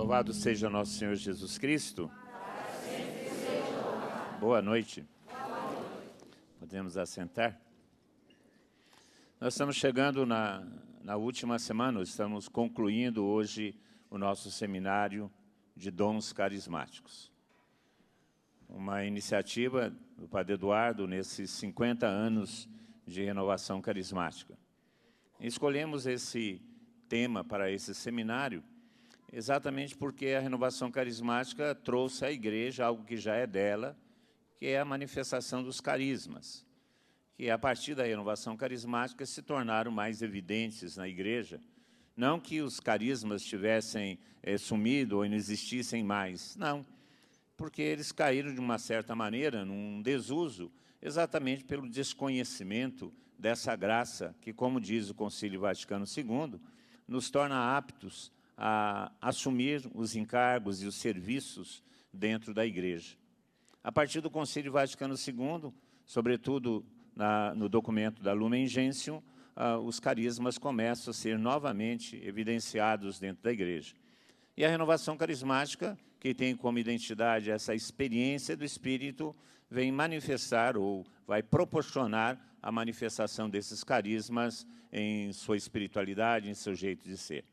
Louvado seja nosso Senhor Jesus Cristo. Boa noite. Podemos assentar? Nós estamos chegando na última semana, estamos concluindo hoje o nosso seminário de dons carismáticos. Uma iniciativa do Padre Eduardo nesses 50 anos de renovação carismática. Escolhemos esse tema para esse seminário exatamente porque a renovação carismática trouxe à igreja algo que já é dela, que é a manifestação dos carismas, que a partir da renovação carismática se tornaram mais evidentes na igreja. Não que os carismas tivessem sumido ou não existissem mais, não, porque eles caíram de uma certa maneira num desuso, exatamente pelo desconhecimento dessa graça que, como diz o Concílio Vaticano II, nos torna aptos a assumir os encargos e os serviços dentro da igreja. A partir do Concílio Vaticano II, sobretudo no documento da Lumen Gentium, os carismas começam a ser novamente evidenciados dentro da igreja. E a renovação carismática, que tem como identidade essa experiência do Espírito, vem manifestar ou vai proporcionar a manifestação desses carismas em sua espiritualidade, em seu jeito de ser.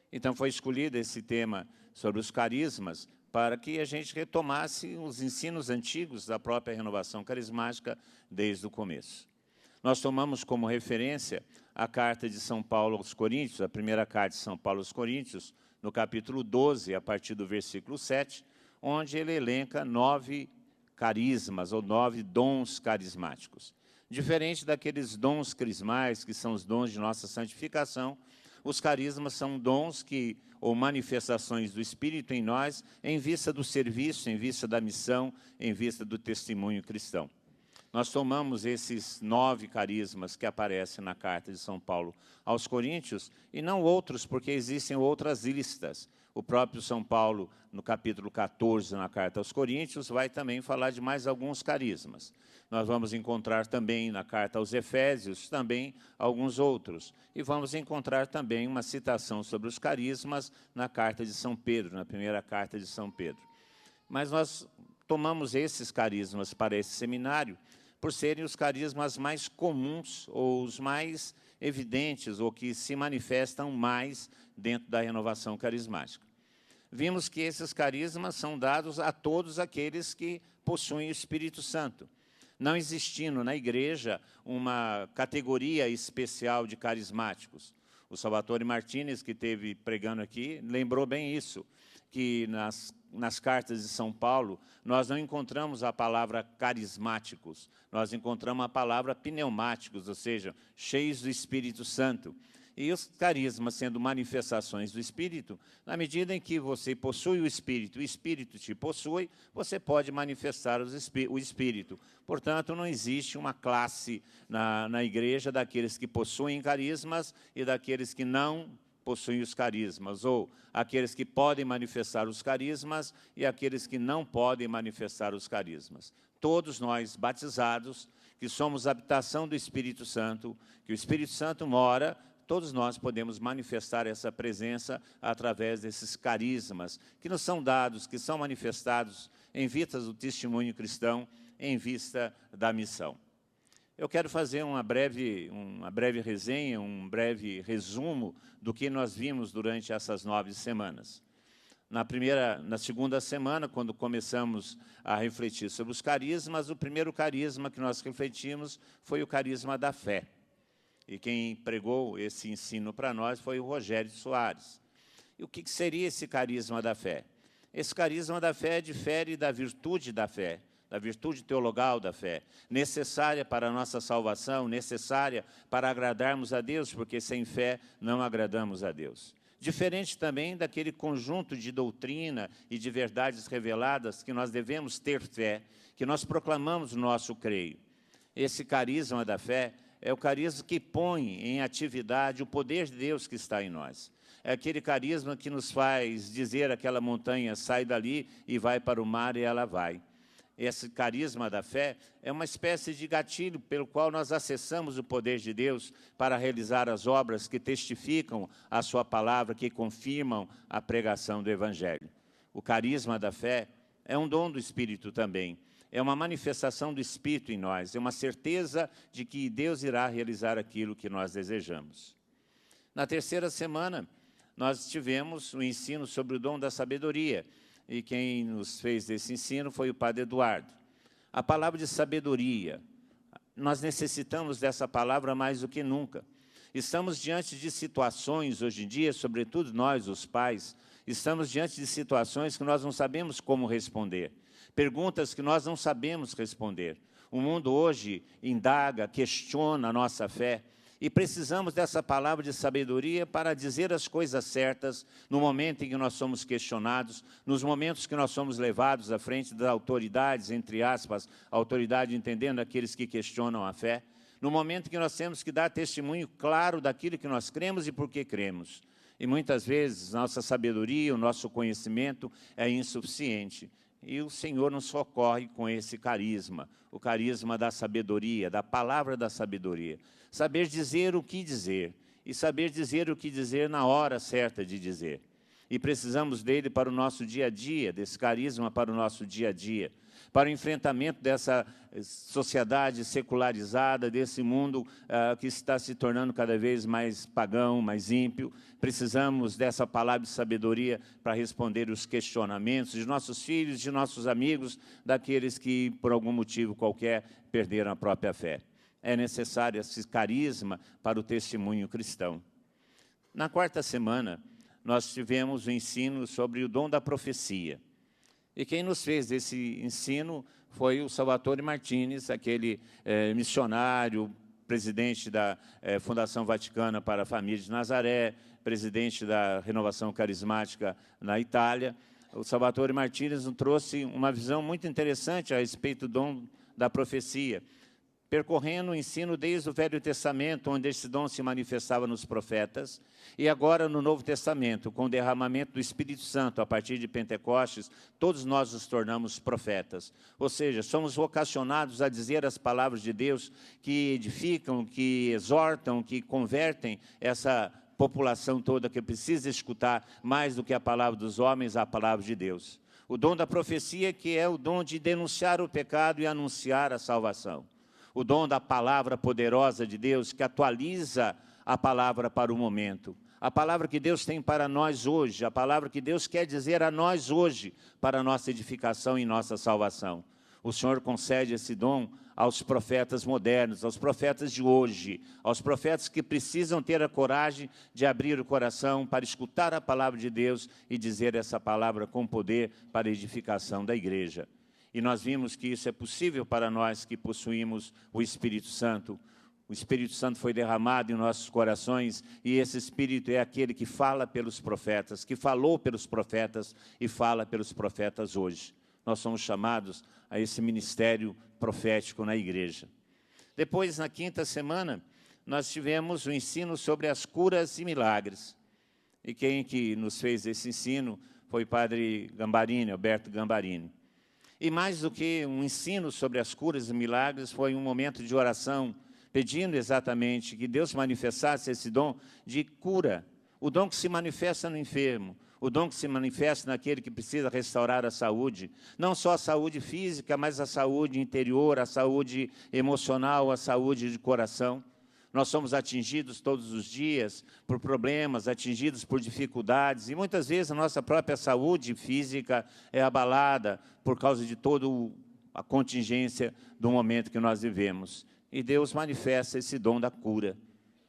Então, foi escolhido esse tema sobre os carismas para que a gente retomasse os ensinos antigos da própria renovação carismática desde o começo. Nós tomamos como referência a carta de São Paulo aos Coríntios, a primeira carta de São Paulo aos Coríntios, no capítulo 12, a partir do versículo 7, onde ele elenca 9 carismas, ou 9 dons carismáticos. Diferente daqueles dons crismais, que são os dons de nossa santificação, os carismas são dons ou manifestações do Espírito em nós, em vista do serviço, em vista da missão, em vista do testemunho cristão. Nós tomamos esses 9 carismas que aparecem na carta de São Paulo aos Coríntios, e não outros, porque existem outras listas. O próprio São Paulo, no capítulo 14, na carta aos Coríntios, vai também falar de mais alguns carismas. Nós vamos encontrar também na carta aos Efésios, também alguns outros. E vamos encontrar também uma citação sobre os carismas na carta de São Pedro, na primeira carta de São Pedro. Mas nós tomamos esses carismas para esse seminário por serem os carismas mais comuns, ou os mais evidentes, ou que se manifestam mais dentro da renovação carismática. Vimos que esses carismas são dados a todos aqueles que possuem o Espírito Santo, não existindo na igreja uma categoria especial de carismáticos. O Salvatore Martinez, que esteve pregando aqui, lembrou bem isso, que nas cartas de São Paulo, nós não encontramos a palavra carismáticos, nós encontramos a palavra pneumáticos, ou seja, cheios do Espírito Santo. E os carismas sendo manifestações do Espírito, na medida em que você possui o Espírito te possui, você pode manifestar o Espírito. Portanto, não existe uma classe na igreja daqueles que possuem carismas e daqueles que não possuem os carismas, ou aqueles que podem manifestar os carismas e aqueles que não podem manifestar os carismas. Todos nós, batizados, que somos habitação do Espírito Santo, que o Espírito Santo mora, todos nós podemos manifestar essa presença através desses carismas, que nos são dados, que são manifestados em vista do testemunho cristão, em vista da missão. Eu quero fazer uma breve resenha, um breve resumo do que nós vimos durante essas 9 semanas. Na segunda semana, quando começamos a refletir sobre os carismas, o primeiro carisma que nós refletimos foi o carisma da fé. E quem pregou esse ensino para nós foi o Rogério Soares. E o que seria esse carisma da fé? Esse carisma da fé difere da virtude da fé, da virtude teologal da fé, necessária para a nossa salvação, necessária para agradarmos a Deus, porque sem fé não agradamos a Deus. Diferente também daquele conjunto de doutrina e de verdades reveladas que nós devemos ter fé, que nós proclamamos no nosso creio. Esse carisma da fé é o carisma que põe em atividade o poder de Deus que está em nós. É aquele carisma que nos faz dizer aquela montanha, sai dali e vai para o mar, e ela vai. esse carisma da fé, é uma espécie de gatilho pelo qual nós acessamos o poder de Deus para realizar as obras que testificam a sua palavra, que confirmam a pregação do Evangelho. O carisma da fé é um dom do Espírito também. É uma manifestação do Espírito em nós, é uma certeza de que Deus irá realizar aquilo que nós desejamos. Na terceira semana, nós tivemos o ensino sobre o dom da sabedoria, e quem nos fez esse ensino foi o Padre Eduardo. A palavra de sabedoria, nós necessitamos dessa palavra mais do que nunca. Estamos diante de situações, hoje em dia, sobretudo nós, os pais, estamos diante de situações que nós não sabemos como responder, perguntas que nós não sabemos responder. O mundo hoje indaga, questiona a nossa fé, e precisamos dessa palavra de sabedoria para dizer as coisas certas no momento em que nós somos questionados, nos momentos que nós somos levados à frente das autoridades, entre aspas, autoridade entendendo aqueles que questionam a fé, no momento em que nós temos que dar testemunho claro daquilo que nós cremos e por que cremos. E muitas vezes nossa sabedoria, o nosso conhecimento é insuficiente. E o Senhor nos socorre com esse carisma, o carisma da sabedoria, da palavra da sabedoria. Saber dizer o que dizer, e saber dizer o que dizer na hora certa de dizer. E precisamos dele para o nosso dia a dia, desse carisma para o nosso dia a dia, para o enfrentamento dessa sociedade secularizada, desse mundo que está se tornando cada vez mais pagão, mais ímpio. Precisamos dessa palavra de sabedoria para responder os questionamentos de nossos filhos, de nossos amigos, daqueles que, por algum motivo qualquer, perderam a própria fé. É necessário esse carisma para o testemunho cristão. Na quarta semana, nós tivemos o ensino sobre o dom da profecia. E quem nos fez esse ensino foi o Salvatore Martinez, aquele missionário, presidente da Fundação Vaticana para a Família de Nazaré, presidente da Renovação Carismática na Itália. O Salvatore Martinez nos trouxe uma visão muito interessante a respeito do dom da profecia, percorrendo o ensino desde o Velho Testamento, onde esse dom se manifestava nos profetas, e agora no Novo Testamento, com o derramamento do Espírito Santo, a partir de Pentecostes, todos nós nos tornamos profetas. Ou seja, somos vocacionados a dizer as palavras de Deus que edificam, que exortam, que convertem essa população toda que precisa escutar mais do que a palavra dos homens, a palavra de Deus. O dom da profecia, que é o dom de denunciar o pecado e anunciar a salvação. O dom da palavra poderosa de Deus, que atualiza a palavra para o momento. A palavra que Deus tem para nós hoje, a palavra que Deus quer dizer a nós hoje, para a nossa edificação e nossa salvação. O Senhor concede esse dom aos profetas modernos, aos profetas de hoje, aos profetas que precisam ter a coragem de abrir o coração para escutar a palavra de Deus e dizer essa palavra com poder para a edificação da igreja. E nós vimos que isso é possível para nós que possuímos o Espírito Santo. O Espírito Santo foi derramado em nossos corações e esse Espírito é aquele que fala pelos profetas, que falou pelos profetas e fala pelos profetas hoje. Nós somos chamados a esse ministério profético na igreja. Depois, na quinta semana, nós tivemos o ensino sobre as curas e milagres. E quem que nos fez esse ensino foi o padre Gambarini, Alberto Gambarini. E mais do que um ensino sobre as curas e milagres, foi um momento de oração, pedindo exatamente que Deus manifestasse esse dom de cura, o dom que se manifesta no enfermo, o dom que se manifesta naquele que precisa restaurar a saúde, não só a saúde física, mas a saúde interior, a saúde emocional, a saúde de coração. Nós somos atingidos todos os dias por problemas, atingidos por dificuldades, e muitas vezes a nossa própria saúde física é abalada por causa de toda a contingência do momento que nós vivemos. E Deus manifesta esse dom da cura.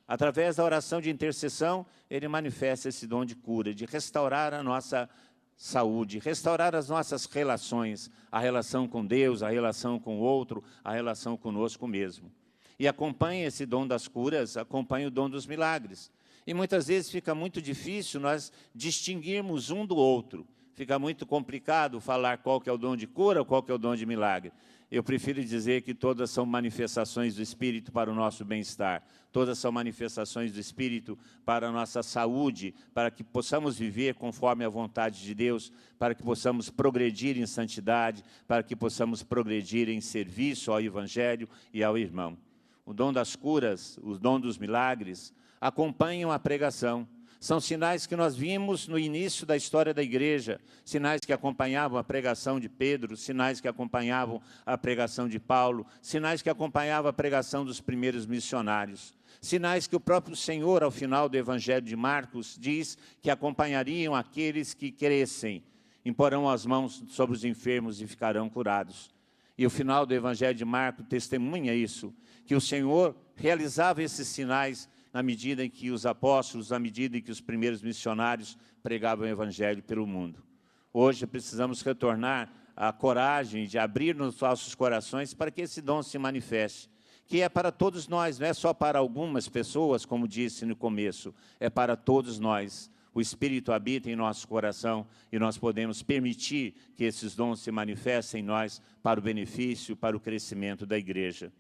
Através da oração de intercessão, Ele manifesta esse dom de cura, de restaurar a nossa saúde, restaurar as nossas relações, a relação com Deus, a relação com o outro, a relação conosco mesmo. E acompanha esse dom das curas, acompanha o dom dos milagres. E muitas vezes fica muito difícil nós distinguirmos um do outro. fica muito complicado falar qual que é o dom de cura, qual que é o dom de milagre. Eu prefiro dizer que todas são manifestações do Espírito para o nosso bem-estar. Todas são manifestações do Espírito para a nossa saúde, para que possamos viver conforme a vontade de Deus, para que possamos progredir em santidade, para que possamos progredir em serviço ao Evangelho e ao irmão. O dom das curas, o dom dos milagres, acompanham a pregação. São sinais que nós vimos no início da história da igreja, sinais que acompanhavam a pregação de Pedro, sinais que acompanhavam a pregação de Paulo, sinais que acompanhavam a pregação dos primeiros missionários, sinais que o próprio Senhor, ao final do Evangelho de Marcos, diz que acompanhariam aqueles que crescem, imporão as mãos sobre os enfermos e ficarão curados. E o final do Evangelho de Marcos testemunha isso, que o Senhor realizava esses sinais na medida em que os apóstolos, na medida em que os primeiros missionários pregavam o Evangelho pelo mundo. Hoje precisamos retornar à coragem de abrir nos nossos corações para que esse dom se manifeste, que é para todos nós, não é só para algumas pessoas, como disse no começo, é para todos nós. O Espírito habita em nosso coração e nós podemos permitir que esses dons se manifestem em nós para o benefício, para o crescimento da igreja.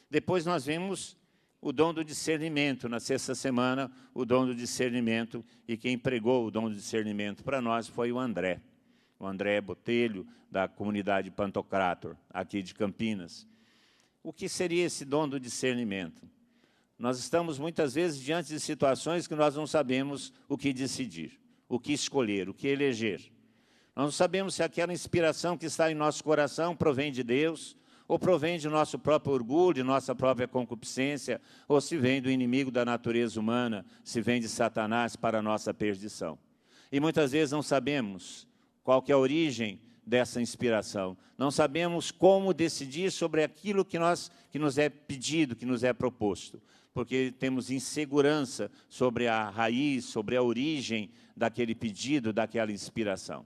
Depois nós vimos o dom do discernimento. Na sexta semana, o dom do discernimento, e quem pregou o dom do discernimento para nós foi o André Botelho, da comunidade Pantocrator, aqui de Campinas. O que seria esse dom do discernimento? Nós estamos muitas vezes diante de situações que nós não sabemos o que decidir, o que escolher, o que eleger. Nós não sabemos se aquela inspiração que está em nosso coração provém de Deus, ou provém de nosso próprio orgulho, de nossa própria concupiscência, ou se vem do inimigo da natureza humana, se vem de Satanás para a nossa perdição. E muitas vezes não sabemos qual que é a origem dessa inspiração, não sabemos como decidir sobre aquilo que nos é pedido, que nos é proposto, porque temos insegurança sobre a raiz, sobre a origem daquele pedido, daquela inspiração.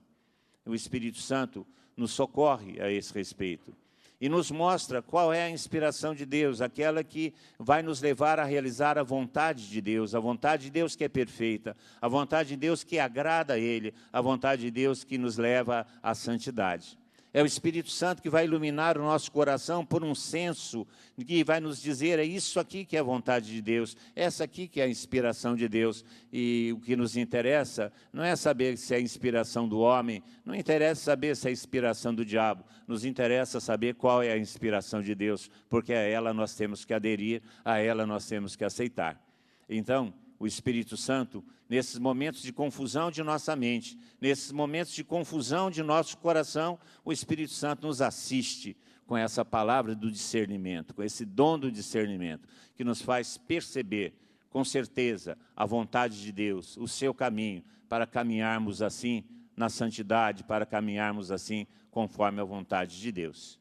O Espírito Santo nos socorre a esse respeito e nos mostra qual é a inspiração de Deus, aquela que vai nos levar a realizar a vontade de Deus, a vontade de Deus que é perfeita, a vontade de Deus que agrada a Ele, a vontade de Deus que nos leva à santidade. É o Espírito Santo que vai iluminar o nosso coração por um senso que vai nos dizer, é isso aqui que é a vontade de Deus, essa aqui que é a inspiração de Deus. E o que nos interessa não é saber se é a inspiração do homem, não interessa saber se é a inspiração do diabo, nos interessa saber qual é a inspiração de Deus, porque a ela nós temos que aderir, a ela nós temos que aceitar. Então, o Espírito Santo, nesses momentos de confusão de nossa mente, nesses momentos de confusão de nosso coração, o Espírito Santo nos assiste com essa palavra do discernimento, com esse dom do discernimento, que nos faz perceber, com certeza, a vontade de Deus, o seu caminho, para caminharmos assim na santidade, para caminharmos assim conforme a vontade de Deus.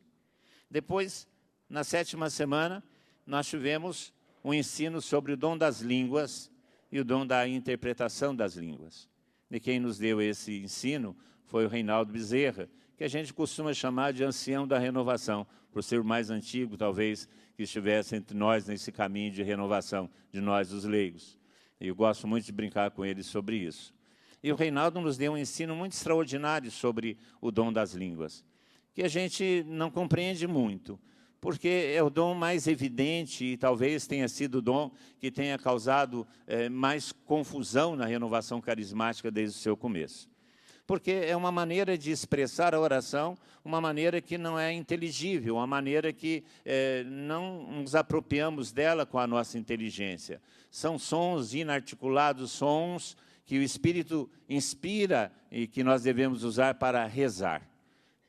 Depois, na sétima semana, nós tivemos um ensino sobre o dom das línguas, e o dom da interpretação das línguas. E quem nos deu esse ensino foi o Reinaldo Bezerra, que a gente costuma chamar de ancião da renovação, por ser o mais antigo, talvez, que estivesse entre nós nesse caminho de renovação, de nós, os leigos. E eu gosto muito de brincar com ele sobre isso. E o Reinaldo nos deu um ensino muito extraordinário sobre o dom das línguas, que a gente não compreende muito, porque é o dom mais evidente e talvez tenha sido o dom que tenha causado mais confusão na renovação carismática desde o seu começo. Porque é uma maneira de expressar a oração, uma maneira que não é inteligível, uma maneira que não nos apropriamos dela com a nossa inteligência. São sons inarticulados, sons que o Espírito inspira e que nós devemos usar para rezar,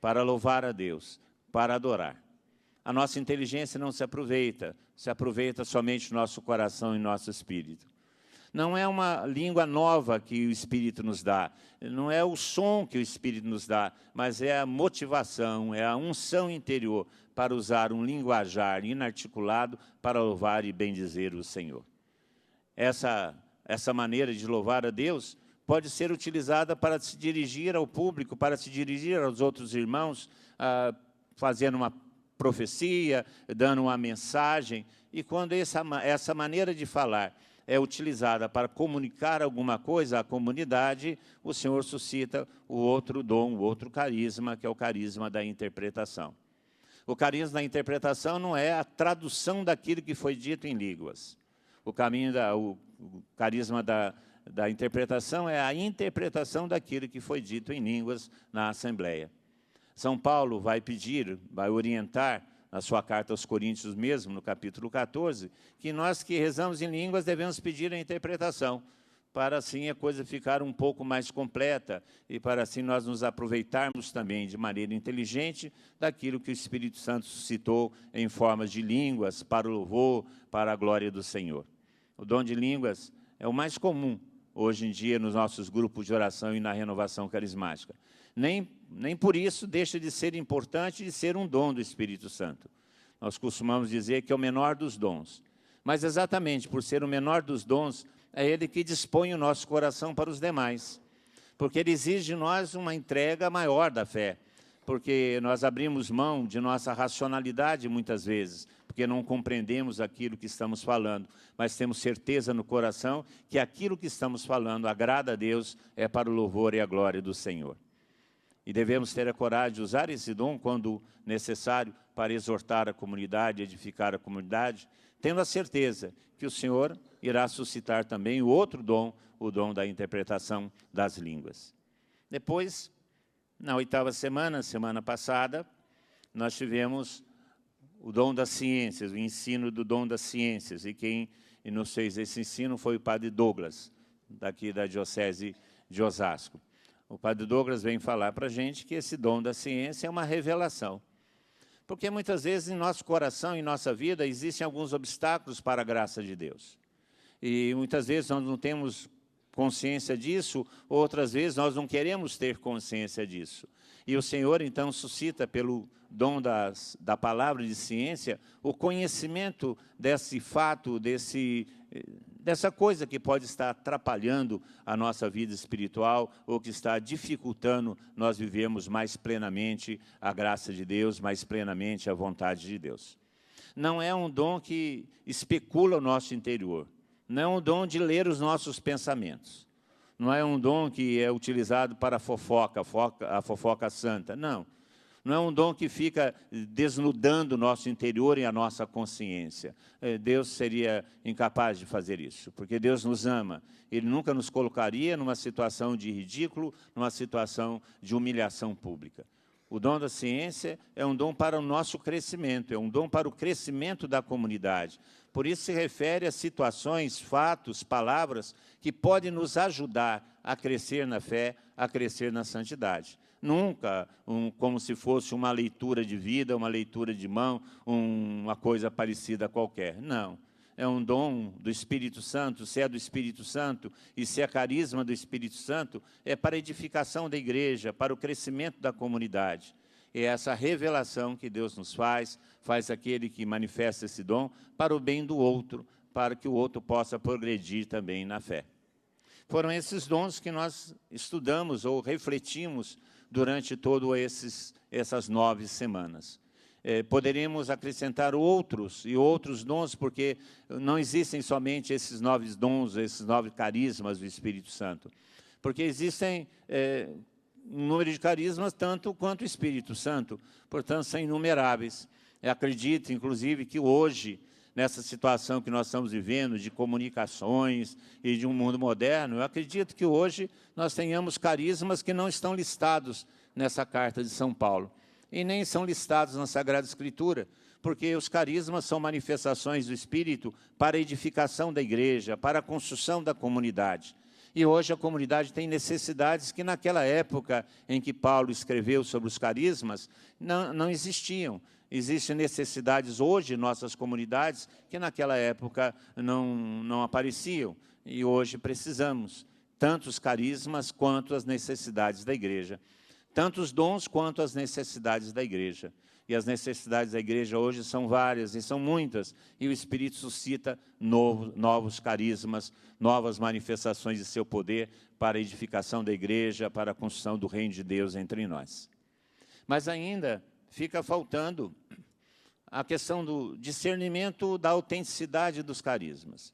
para louvar a Deus, para adorar. A nossa inteligência não se aproveita somente o nosso coração e nosso espírito. Não é uma língua nova que o Espírito nos dá, não é o som que o Espírito nos dá, mas é a motivação, é a unção interior para usar um linguajar inarticulado para louvar e bendizer o Senhor. Essa maneira de louvar a Deus pode ser utilizada para se dirigir ao público, para se dirigir aos outros irmãos, fazendo uma profecia, dando uma mensagem, e quando essa maneira de falar é utilizada para comunicar alguma coisa à comunidade, o Senhor suscita o outro dom, o outro carisma, que é o carisma da interpretação. O carisma da interpretação não é a tradução daquilo que foi dito em línguas. O carisma da interpretação é a interpretação daquilo que foi dito em línguas na Assembleia. São Paulo vai pedir, vai orientar, na sua carta aos Coríntios mesmo, no capítulo 14, que nós que rezamos em línguas devemos pedir a interpretação, para assim a coisa ficar um pouco mais completa e para assim nós nos aproveitarmos também de maneira inteligente daquilo que o Espírito Santo suscitou em formas de línguas para o louvor, para a glória do Senhor. O dom de línguas é o mais comum hoje em dia nos nossos grupos de oração e na renovação carismática. Nem por isso deixa de ser importante de ser um dom do Espírito Santo. Nós costumamos dizer que é o menor dos dons. Mas exatamente por ser o menor dos dons, é ele que dispõe o nosso coração para os demais. Porque ele exige de nós uma entrega maior da fé. Porque nós abrimos mão de nossa racionalidade muitas vezes, porque não compreendemos aquilo que estamos falando, mas temos certeza no coração que aquilo que estamos falando agrada a Deus, é para o louvor e a glória do Senhor. E devemos ter a coragem de usar esse dom quando necessário para exortar a comunidade, edificar a comunidade, tendo a certeza que o Senhor irá suscitar também o outro dom, o dom da interpretação das línguas. Depois, na 8ª semana, semana passada, nós tivemos o dom das ciências, o ensino do dom das ciências, e quem nos fez esse ensino foi o padre Douglas, daqui da Diocese de Osasco. O padre Douglas vem falar para a gente que esse dom da ciência é uma revelação. Porque muitas vezes em nosso coração, em nossa vida, existem alguns obstáculos para a graça de Deus. E muitas vezes nós não temos consciência disso, outras vezes nós não queremos ter consciência disso. E o Senhor, então, suscita pelo dom da palavra de ciência o conhecimento desse fato, dessa coisa que pode estar atrapalhando a nossa vida espiritual ou que está dificultando nós vivermos mais plenamente a graça de Deus, mais plenamente a vontade de Deus. Não é um dom que especula o nosso interior, não é um dom de ler os nossos pensamentos, não é um dom que é utilizado para a fofoca santa, não. Não é um dom que fica desnudando o nosso interior e a nossa consciência. Deus seria incapaz de fazer isso, porque Deus nos ama. Ele nunca nos colocaria numa situação de ridículo, numa situação de humilhação pública. O dom da ciência é um dom para o nosso crescimento, é um dom para o crescimento da comunidade. Por isso se refere a situações, fatos, palavras que podem nos ajudar a crescer na fé, a crescer na santidade. Nunca como se fosse uma leitura de vida, uma leitura de mão, uma coisa parecida qualquer. Não. É um dom do Espírito Santo. Se é do Espírito Santo e se é carisma do Espírito Santo, é para a edificação da igreja, para o crescimento da comunidade. É essa revelação que Deus nos faz aquele que manifesta esse dom para o bem do outro, para que o outro possa progredir também na fé. Foram esses dons que nós estudamos ou refletimos durante todas essas 9 semanas. Poderíamos acrescentar outros dons, porque não existem somente esses 9 dons, esses 9 carismas do Espírito Santo. Porque existem um número de carismas tanto quanto o Espírito Santo, portanto, são inumeráveis. Eu acredito, inclusive, que hoje, nessa situação que nós estamos vivendo, de comunicações e de um mundo moderno, eu acredito que hoje nós tenhamos carismas que não estão listados nessa carta de São Paulo, e nem são listados na Sagrada Escritura, porque os carismas são manifestações do Espírito para a edificação da igreja, para a construção da comunidade. E hoje a comunidade tem necessidades que naquela época em que Paulo escreveu sobre os carismas, não existiam. Existem necessidades hoje em nossas comunidades que naquela época não apareciam. E hoje precisamos, tanto os carismas quanto as necessidades da igreja. Tanto os dons quanto as necessidades da igreja. E as necessidades da igreja hoje são várias e são muitas. E o Espírito suscita novos carismas, novas manifestações de seu poder para a edificação da igreja, para a construção do reino de Deus entre nós. Mas ainda fica faltando a questão do discernimento da autenticidade dos carismas.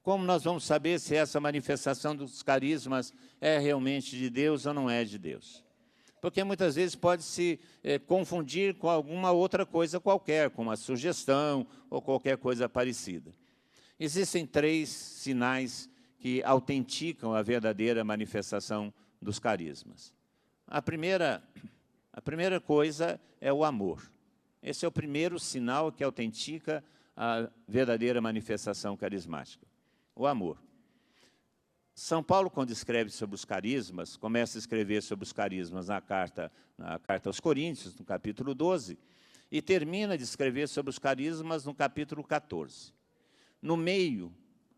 Como nós vamos saber se essa manifestação dos carismas é realmente de Deus ou não é de Deus? Porque muitas vezes pode se confundir com alguma outra coisa qualquer, como a sugestão ou qualquer coisa parecida. Existem 3 sinais que autenticam a verdadeira manifestação dos carismas. A primeira coisa é o amor. Esse é o primeiro sinal que autentica a verdadeira manifestação carismática. O amor. São Paulo, quando escreve sobre os carismas, começa a escrever sobre os carismas na carta aos Coríntios, no capítulo 12, e termina de escrever sobre os carismas no capítulo 14. No meio,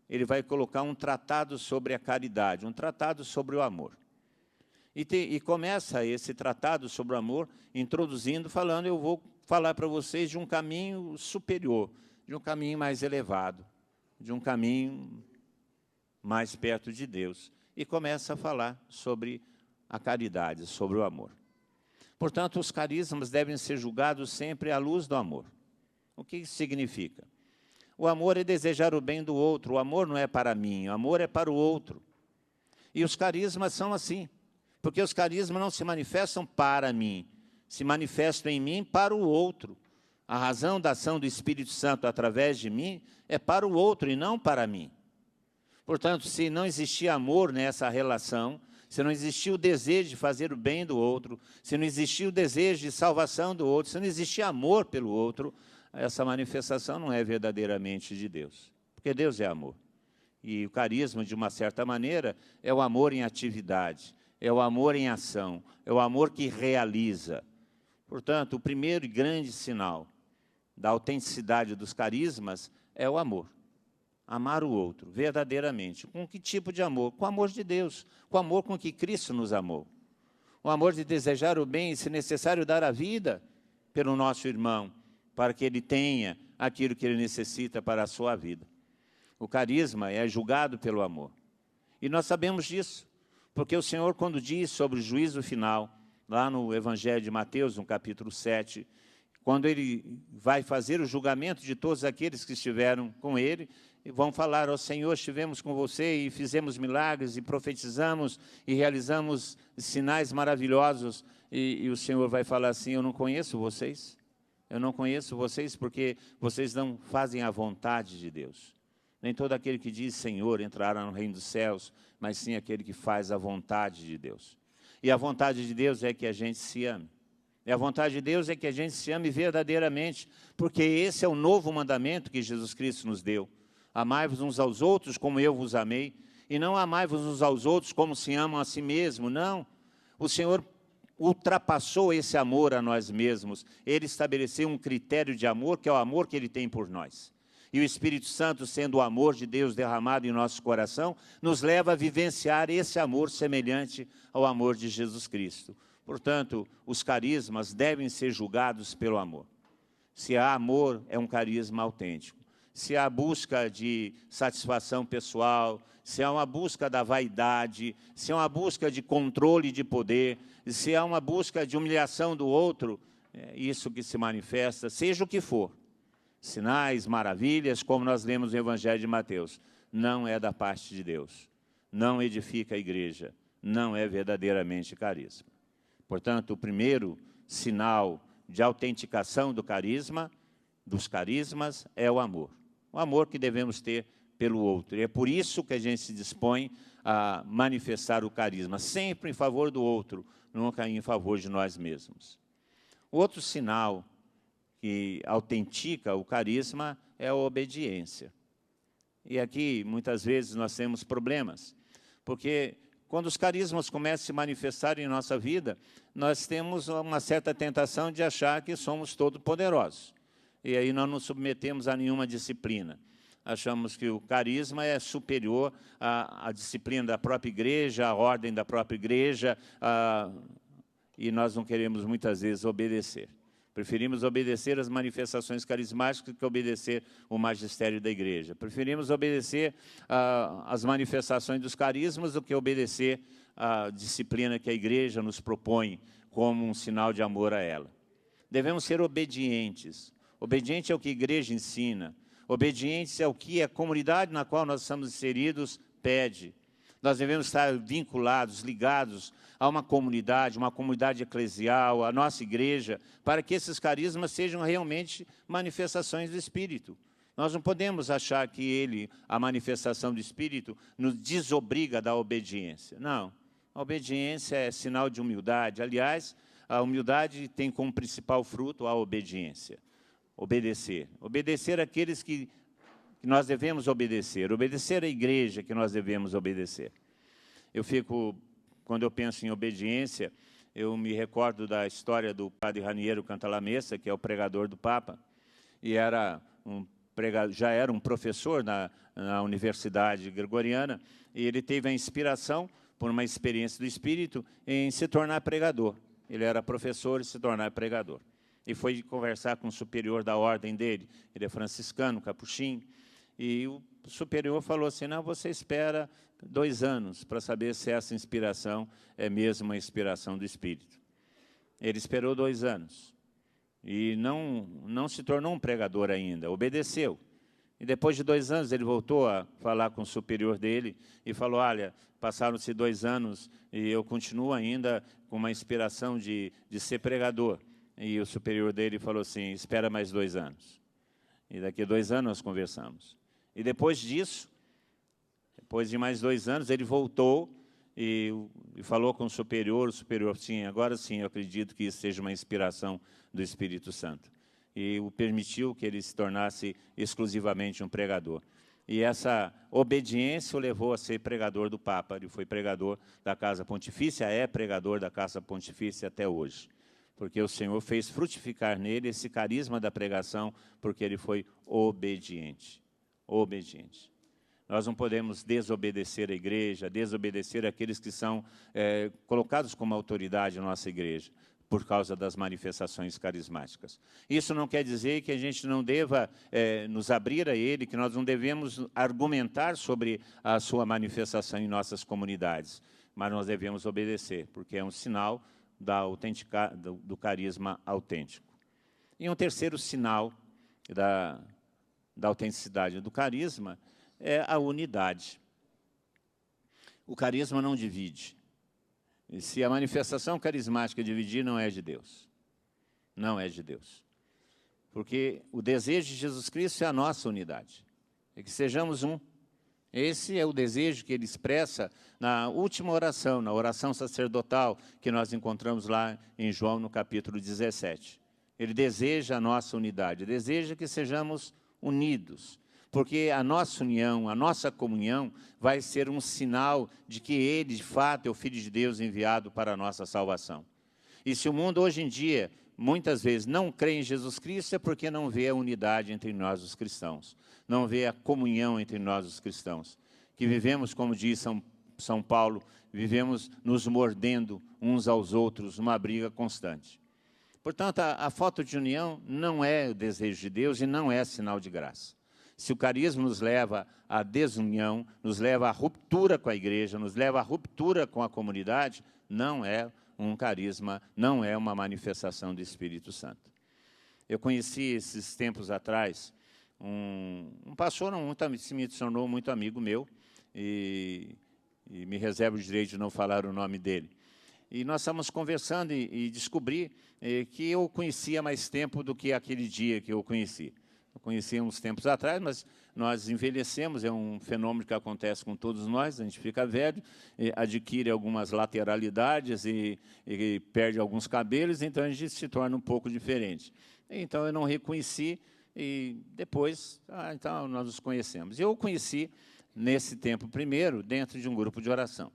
ele vai colocar um tratado sobre a caridade, um tratado sobre o amor. E começa esse tratado sobre o amor, introduzindo, falando, eu vou falar para vocês de um caminho superior, de um caminho mais elevado, de um caminho mais perto de Deus. E começa a falar sobre a caridade, sobre o amor. Portanto, os carismas devem ser julgados sempre à luz do amor. O que isso significa? O amor é desejar o bem do outro, o amor não é para mim, o amor é para o outro. E os carismas são assim, porque os carismas não se manifestam para mim, se manifestam em mim para o outro. A razão da ação do Espírito Santo através de mim é para o outro e não para mim. Portanto, se não existir amor nessa relação, se não existir o desejo de fazer o bem do outro, se não existir o desejo de salvação do outro, se não existir amor pelo outro, essa manifestação não é verdadeiramente de Deus, porque Deus é amor. E o carisma, de uma certa maneira, é o amor em atividade, é o amor em ação, é o amor que realiza. Portanto, o primeiro e grande sinal da autenticidade dos carismas é o amor. Amar o outro, verdadeiramente. Com que tipo de amor? Com o amor de Deus, com o amor com que Cristo nos amou. O amor de desejar o bem e, se necessário, dar a vida pelo nosso irmão, para que ele tenha aquilo que ele necessita para a sua vida. O carisma é julgado pelo amor. E nós sabemos disso, porque o Senhor, quando diz sobre o juízo final, lá no Evangelho de Mateus, no capítulo 7, quando ele vai fazer o julgamento de todos aqueles que estiveram com ele, e vão falar, ó Senhor, estivemos com você e fizemos milagres, e profetizamos, e realizamos sinais maravilhosos, e o Senhor vai falar assim, eu não conheço vocês porque vocês não fazem a vontade de Deus. Nem todo aquele que diz Senhor entrará no reino dos céus, mas sim aquele que faz a vontade de Deus. E a vontade de Deus é que a gente se ame. E a vontade de Deus é que a gente se ame verdadeiramente, porque esse é o novo mandamento que Jesus Cristo nos deu. Amai-vos uns aos outros como eu vos amei, e não amai-vos uns aos outros como se amam a si mesmo, não. O Senhor ultrapassou esse amor a nós mesmos. Ele estabeleceu um critério de amor, que é o amor que Ele tem por nós. E o Espírito Santo, sendo o amor de Deus derramado em nosso coração, nos leva a vivenciar esse amor semelhante ao amor de Jesus Cristo. Portanto, os carismas devem ser julgados pelo amor. Se há amor, é um carisma autêntico. Se há busca de satisfação pessoal, se há uma busca da vaidade, se há uma busca de controle de poder, se há uma busca de humilhação do outro, é isso que se manifesta, seja o que for. Sinais, maravilhas, como nós lemos no Evangelho de Mateus, não é da parte de Deus, não edifica a igreja, não é verdadeiramente carisma. Portanto, o primeiro sinal de autenticação do carisma, dos carismas, é o amor. O amor que devemos ter pelo outro. E é por isso que a gente se dispõe a manifestar o carisma, sempre em favor do outro, nunca em favor de nós mesmos. O outro sinal que autentica o carisma é a obediência. E aqui, muitas vezes, nós temos problemas, porque quando os carismas começam a se manifestar em nossa vida, nós temos uma certa tentação de achar que somos todo-poderosos. E aí nós não submetemos a nenhuma disciplina. Achamos que o carisma é superior à disciplina da própria igreja, à ordem da própria igreja, e nós não queremos muitas vezes obedecer. Preferimos obedecer às manifestações carismáticas do que obedecer o magistério da igreja. Preferimos obedecer às manifestações dos carismas do que obedecer à disciplina que a igreja nos propõe como um sinal de amor a ela. Devemos ser obedientes. Obediente ao que a igreja ensina. Obediência ao que a comunidade na qual nós estamos inseridos pede. Nós devemos estar vinculados, ligados a uma comunidade eclesial, a nossa igreja, para que esses carismas sejam realmente manifestações do Espírito. Nós não podemos achar que a manifestação do Espírito, nos desobriga da obediência. Não, a obediência é sinal de humildade. Aliás, a humildade tem como principal fruto a obediência. Obedecer. Obedecer àqueles que nós devemos obedecer. Obedecer à igreja que nós devemos obedecer. Quando eu penso em obediência, eu me recordo da história do padre Raniero Cantalamessa, que é o pregador do Papa, e já era um professor na Universidade Gregoriana, e ele teve a inspiração, por uma experiência do Espírito, em se tornar pregador. Ele era professor e se tornar pregador. E foi conversar com o superior da ordem dele, ele é franciscano, capuchinho, e o superior falou assim, não, você espera 2 anos para saber se essa inspiração é mesmo uma inspiração do Espírito. Ele esperou 2 anos. E não se tornou um pregador ainda, obedeceu. E depois de 2 anos ele voltou a falar com o superior dele e falou, olha, passaram-se 2 anos e eu continuo ainda com uma inspiração de ser pregador. E o superior dele falou assim, espera mais 2 anos. E daqui a 2 anos nós conversamos. E depois disso, depois de mais 2 anos, ele voltou e falou com o superior sim, agora sim, eu acredito que isso seja uma inspiração do Espírito Santo. E o permitiu que ele se tornasse exclusivamente um pregador. E essa obediência o levou a ser pregador do Papa. Ele foi pregador da Casa Pontifícia, é pregador da Casa Pontifícia até hoje. Porque o Senhor fez frutificar nele esse carisma da pregação, porque ele foi obediente. Obediente. Nós não podemos desobedecer a igreja, desobedecer aqueles que são colocados como autoridade na nossa igreja, por causa das manifestações carismáticas. Isso não quer dizer que a gente não deva nos abrir a ele, que nós não devemos argumentar sobre a sua manifestação em nossas comunidades, mas nós devemos obedecer, porque é um sinal do carisma autêntico. E um terceiro sinal da autenticidade do carisma é a unidade. O carisma não divide. E se a manifestação carismática dividir, não é de Deus. Não é de Deus. Porque o desejo de Jesus Cristo é a nossa unidade. É que sejamos um. Esse é o desejo que ele expressa na última oração, na oração sacerdotal, que nós encontramos lá em João, no capítulo 17. Ele deseja a nossa unidade, deseja que sejamos unidos, porque a nossa união, a nossa comunhão vai ser um sinal de que ele, de fato, é o Filho de Deus enviado para a nossa salvação. E se o mundo hoje em dia, muitas vezes, não crê em Jesus Cristo, é porque não vê a unidade entre nós, os cristãos. Não vê a comunhão entre nós, os cristãos. Que vivemos, como diz São Paulo, vivemos nos mordendo uns aos outros, uma briga constante. Portanto, a falta de união não é o desejo de Deus e não é sinal de graça. Se o carisma nos leva à desunião, nos leva à ruptura com a igreja, nos leva à ruptura com a comunidade, não é um carisma, não é uma manifestação do Espírito Santo. Eu conheci esses tempos atrás um pastor, se me tornou muito amigo meu, e me reservo o direito de não falar o nome dele. E nós estávamos conversando e descobri que eu conhecia mais tempo do que aquele dia que eu conheci. Eu conhecia uns tempos atrás, mas nós envelhecemos, é um fenômeno que acontece com todos nós, a gente fica velho, adquire algumas lateralidades e perde alguns cabelos, então a gente se torna um pouco diferente. Então eu não reconheci e depois, então nós nos conhecemos. Eu o conheci nesse tempo primeiro, dentro de um grupo de oração.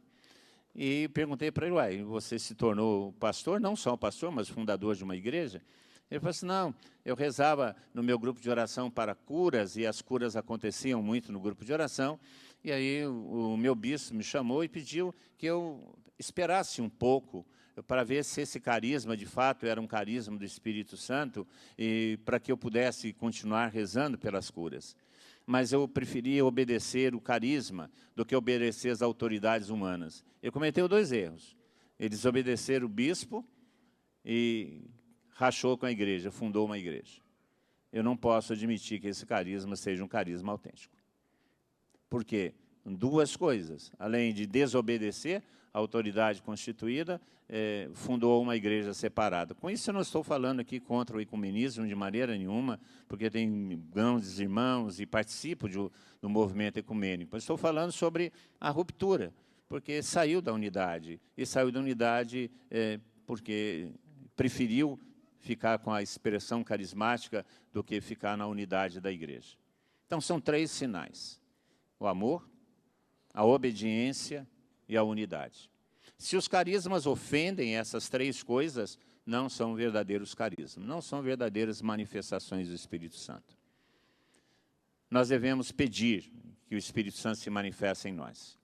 E perguntei para ele, você se tornou pastor, não só pastor, mas fundador de uma igreja? Ele falou assim, não, eu rezava no meu grupo de oração para curas, e as curas aconteciam muito no grupo de oração, e aí o meu bispo me chamou e pediu que eu esperasse um pouco, para ver se esse carisma, de fato, era um carisma do Espírito Santo, e para que eu pudesse continuar rezando pelas curas. Mas eu preferia obedecer o carisma do que obedecer as autoridades humanas. Eu cometi 2 erros. Ele desobedeceu o bispo e rachou com a igreja, fundou uma igreja. eu não posso admitir que esse carisma seja um carisma autêntico. Por quê? Duas coisas. Além de desobedecer a autoridade constituída, fundou uma igreja separada. Com isso, eu não estou falando aqui contra o ecumenismo de maneira nenhuma, porque tem grandes irmãos e participo do movimento ecumênico. Eu estou falando sobre a ruptura, porque saiu da unidade. E saiu da unidade porque preferiu ficar com a expressão carismática do que ficar na unidade da igreja. Então, são 3 sinais: o amor, a obediência e a unidade. Se os carismas ofendem essas 3 coisas, não são verdadeiros carismas, não são verdadeiras manifestações do Espírito Santo. Nós devemos pedir que o Espírito Santo se manifeste em nós.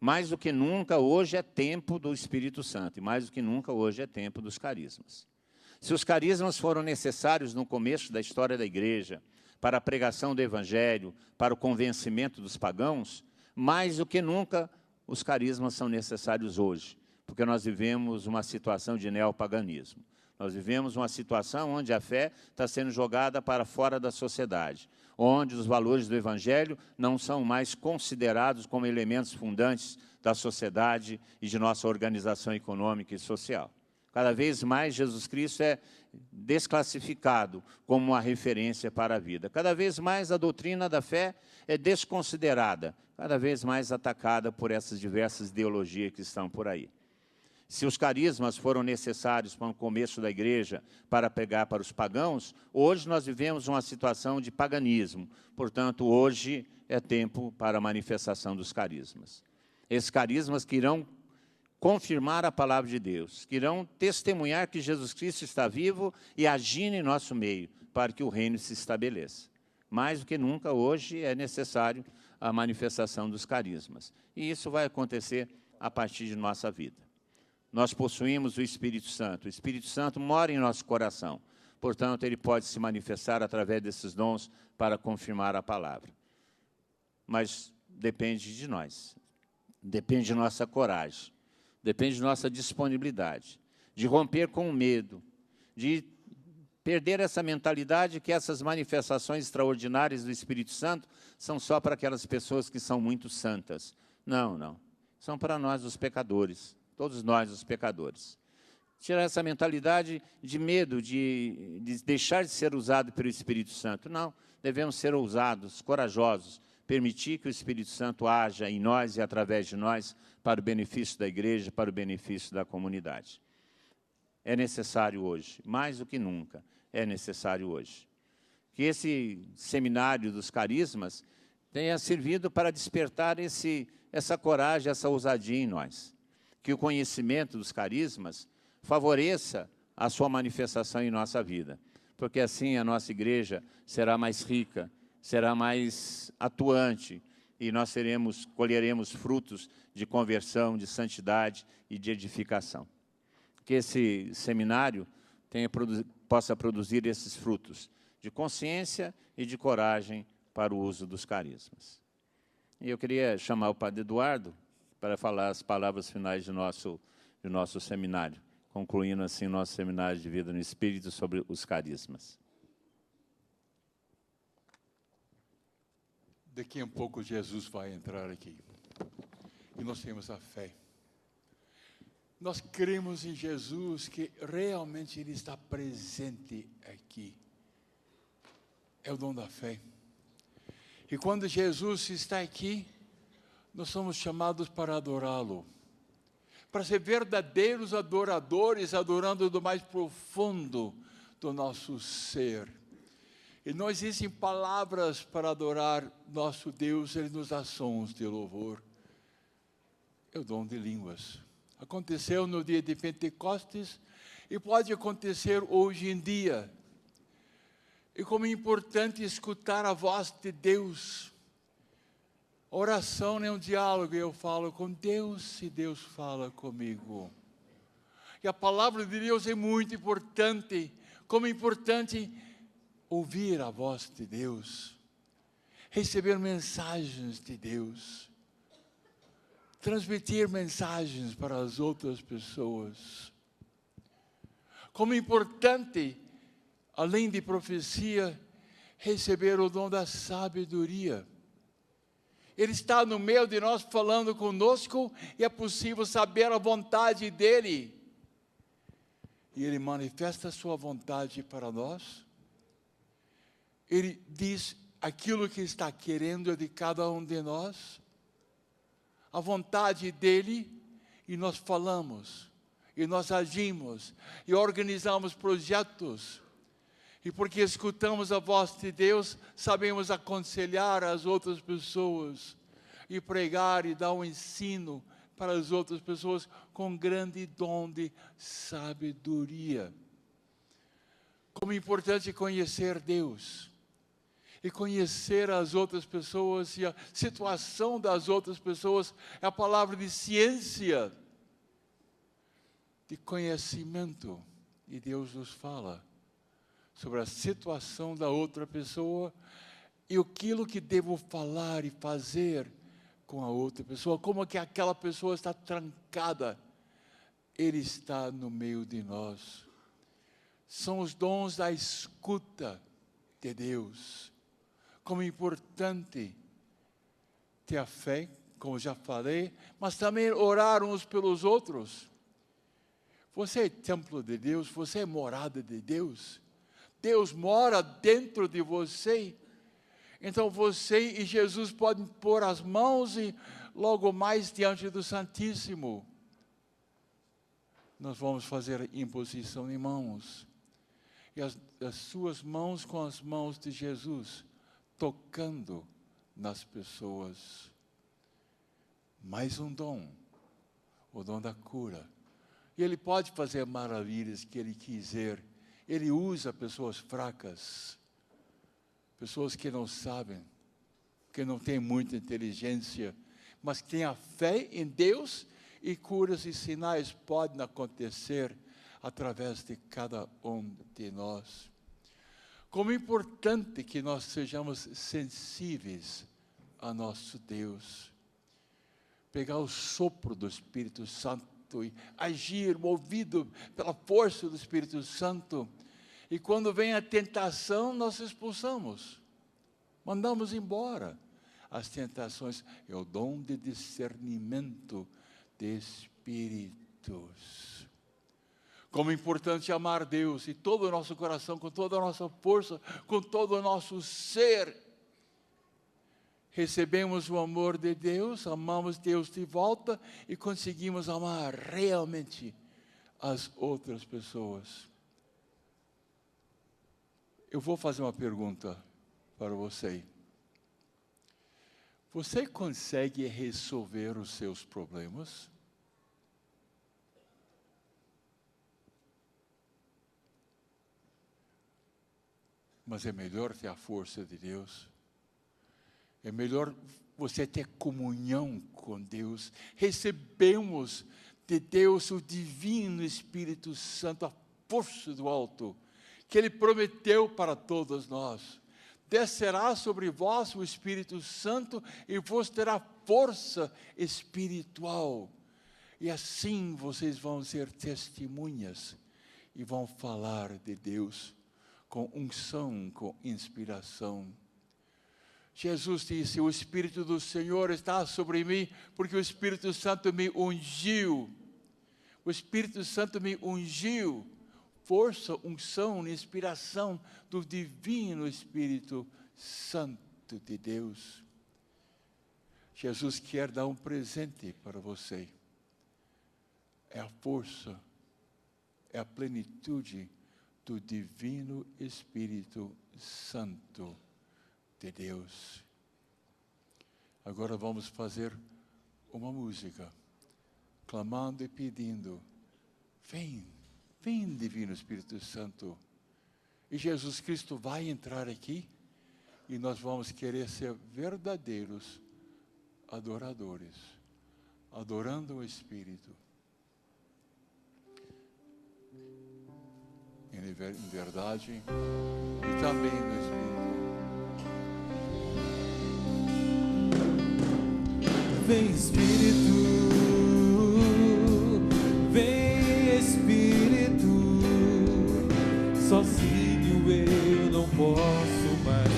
Mais do que nunca, hoje é tempo do Espírito Santo, e mais do que nunca, hoje é tempo dos carismas. Se os carismas foram necessários no começo da história da igreja, para a pregação do Evangelho, para o convencimento dos pagãos, mais do que nunca, os carismas são necessários hoje, porque nós vivemos uma situação de neopaganismo. Nós vivemos uma situação onde a fé está sendo jogada para fora da sociedade, onde os valores do Evangelho não são mais considerados como elementos fundantes da sociedade e de nossa organização econômica e social. Cada vez mais Jesus Cristo é desclassificado como uma referência para a vida. Cada vez mais a doutrina da fé é desconsiderada, cada vez mais atacada por essas diversas ideologias que estão por aí. Se os carismas foram necessários para o começo da igreja para pregar para os pagãos, hoje nós vivemos uma situação de paganismo. Portanto, hoje é tempo para a manifestação dos carismas. Esses carismas que irão confirmar a palavra de Deus, que irão testemunhar que Jesus Cristo está vivo e agindo em nosso meio, para que o reino se estabeleça. Mais do que nunca, hoje é necessário a manifestação dos carismas. E isso vai acontecer a partir de nossa vida. Nós possuímos o Espírito Santo mora em nosso coração. Portanto, ele pode se manifestar através desses dons para confirmar a palavra. Mas depende de nós, depende de nossa coragem, depende de nossa disponibilidade, de romper com o medo, de perder essa mentalidade que essas manifestações extraordinárias do Espírito Santo são só para aquelas pessoas que são muito santas. Não, não. São para nós, os pecadores, todos nós, os pecadores. Tirar essa mentalidade de medo, de deixar de ser usado pelo Espírito Santo. Não, devemos ser ousados, corajosos, permitir que o Espírito Santo haja em nós e através de nós para o benefício da igreja, para o benefício da comunidade. É necessário hoje, mais do que nunca, é necessário hoje. Que esse seminário dos carismas tenha servido para despertar essa coragem, essa ousadia em nós. Que o conhecimento dos carismas favoreça a sua manifestação em nossa vida, porque assim a nossa igreja será mais rica, será mais atuante, e nós colheremos frutos de conversão, de santidade e de edificação. Que esse seminário possa produzir esses frutos de consciência e de coragem para o uso dos carismas. E eu queria chamar o Padre Eduardo para falar as palavras finais de nosso seminário, concluindo assim o nosso seminário de vida no Espírito sobre os carismas. Daqui a pouco Jesus vai entrar aqui. E nós temos a fé. Nós cremos em Jesus, que realmente Ele está presente aqui. É o dom da fé. E quando Jesus está aqui, nós somos chamados para adorá-lo. Para ser verdadeiros adoradores, adorando do mais profundo do nosso ser. E não existem palavras para adorar nosso Deus, Ele nos dá sons de louvor. É o dom de línguas. Aconteceu no dia de Pentecostes e pode acontecer hoje em dia. E como é importante escutar a voz de Deus. A oração não é um diálogo, eu falo com Deus e Deus fala comigo. E a palavra de Deus é muito importante, como é importante ouvir a voz de Deus, receber mensagens de Deus, transmitir mensagens para as outras pessoas. Como é importante, além de profecia, receber o dom da sabedoria. Ele está no meio de nós falando conosco e é possível saber a vontade dEle. E Ele manifesta a sua vontade para nós. Ele diz aquilo que está querendo de cada um de nós. A vontade dEle, e nós falamos, e nós agimos, e organizamos projetos. E porque escutamos a voz de Deus, sabemos aconselhar as outras pessoas, e pregar e dar um ensino para as outras pessoas com grande dom de sabedoria. Como é importante conhecer Deus, e conhecer as outras pessoas, e a situação das outras pessoas, é a palavra de ciência, de conhecimento, e Deus nos fala sobre a situação da outra pessoa e aquilo que devo falar e fazer com a outra pessoa, como que aquela pessoa está trancada, Ele está no meio de nós. São os dons da escuta de Deus. Como é importante ter a fé, como já falei, mas também orar uns pelos outros. Você é templo de Deus, você é morada de Deus. Deus mora dentro de você. Então você e Jesus podem pôr as mãos e logo mais diante do Santíssimo. Nós vamos fazer imposição de mãos. E as suas mãos com as mãos de Jesus, tocando nas pessoas. Mais um dom, o dom da cura. E Ele pode fazer maravilhas que Ele quiser. Ele usa pessoas fracas, pessoas que não sabem, que não têm muita inteligência, mas que têm a fé em Deus, e curas e sinais podem acontecer através de cada um de nós. Como é importante que nós sejamos sensíveis a nosso Deus. Pegar o sopro do Espírito Santo e agir, movido pela força do Espírito Santo. E quando vem a tentação, nós expulsamos. Mandamos embora as tentações. É o dom de discernimento de espíritos. Como é importante amar Deus e todo o nosso coração, com toda a nossa força, com todo o nosso ser. Recebemos o amor de Deus, amamos Deus de volta e conseguimos amar realmente as outras pessoas. Eu vou fazer uma pergunta para você. Você consegue resolver os seus problemas? Mas é melhor ter a força de Deus. É melhor você ter comunhão com Deus. Recebemos de Deus o divino Espírito Santo, a força do alto, que Ele prometeu para todos nós. Descerá sobre vós o Espírito Santo e vos terá força espiritual. E assim vocês vão ser testemunhas e vão falar de Deus com unção, com inspiração. Jesus disse: o Espírito do Senhor está sobre mim, porque o Espírito Santo me ungiu. O Espírito Santo me ungiu. Força, unção, inspiração do divino Espírito Santo de Deus. Jesus quer dar um presente para você. É a força, é a plenitude do divino Espírito Santo de Deus. Agora vamos fazer uma música, clamando e pedindo: vem, vem, divino Espírito Santo. E Jesus Cristo vai entrar aqui e nós vamos querer ser verdadeiros adoradores, adorando o Espírito. Em verdade e também no Espírito. Vem Espírito, vem Espírito, sozinho eu não posso mais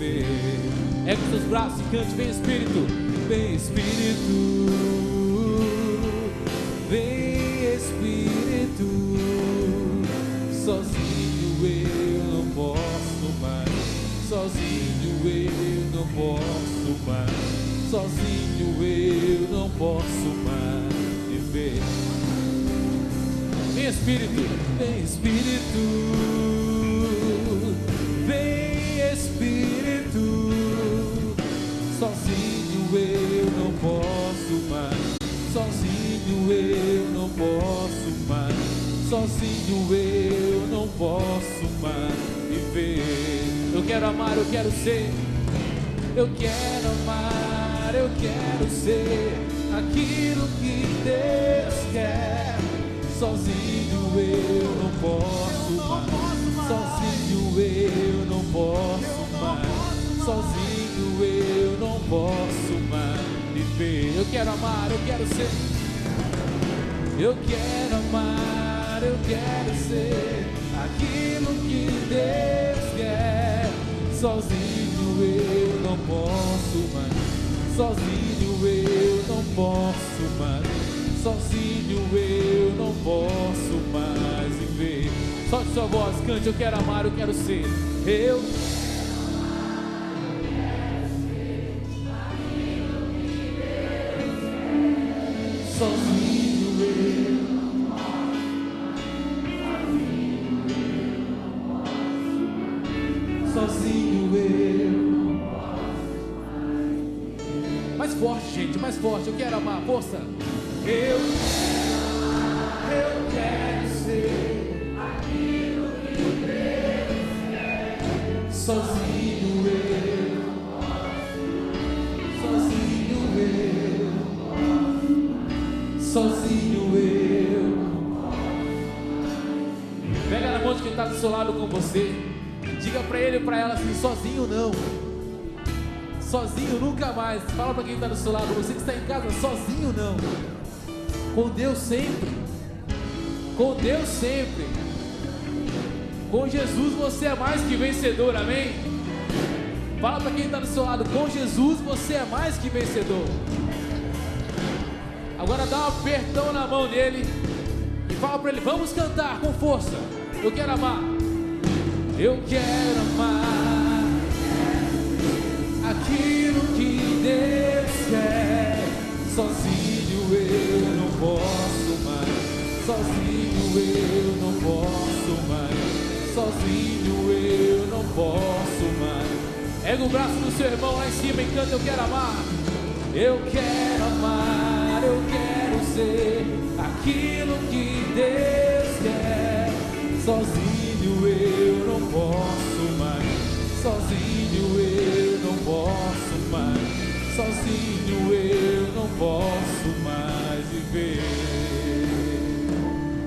viver. Ergue os seus braços e cante, vem Espírito, vem Espírito, vem Espírito. Sozinho eu não posso mais, sozinho eu não posso mais, sozinho eu não posso mais viver. Vem Espírito, vem Espírito, vem Espírito. Sozinho eu não posso mais, sozinho eu não posso mais, sozinho eu não posso mais viver. Eu quero amar, eu quero ser, eu quero amar, eu quero ser aquilo que Deus quer. Sozinho eu não posso mais, sozinho eu não posso mais, sozinho eu não posso mais viver. Eu quero amar, eu quero ser, eu quero amar, eu quero ser aquilo que Deus quer. Sozinho eu não posso mais, sozinho eu não posso mais, sozinho eu não posso mais viver. Solte sua voz, cante, eu quero amar, eu quero ser, eu sozinho eu não posso, sozinho eu. Mais forte, gente, mais forte, eu quero amar, força. Eu quero ser aquilo que Deus quer. Sozinho eu, sozinho eu, sozinho eu. Pega na mão de quem está do seu lado com você. Diga para ele e para ela assim: sozinho não, sozinho nunca mais. Fala para quem está do seu lado, você que está em casa, sozinho não. Com Deus sempre, com Deus sempre. Com Jesus você é mais que vencedor, amém? Fala para quem está do seu lado: com Jesus você é mais que vencedor. Agora dá um apertão na mão dele e fala para ele: vamos cantar com força. Eu quero amar, eu quero amar aquilo que Deus quer. Sozinho eu não posso mais, sozinho eu não posso mais, sozinho eu não posso mais. Ergue o braço do seu irmão lá em cima e canta: eu quero amar, eu quero amar, eu quero ser aquilo que Deus quer. Sozinho eu não posso mais, sozinho eu não posso mais, sozinho eu não posso mais viver.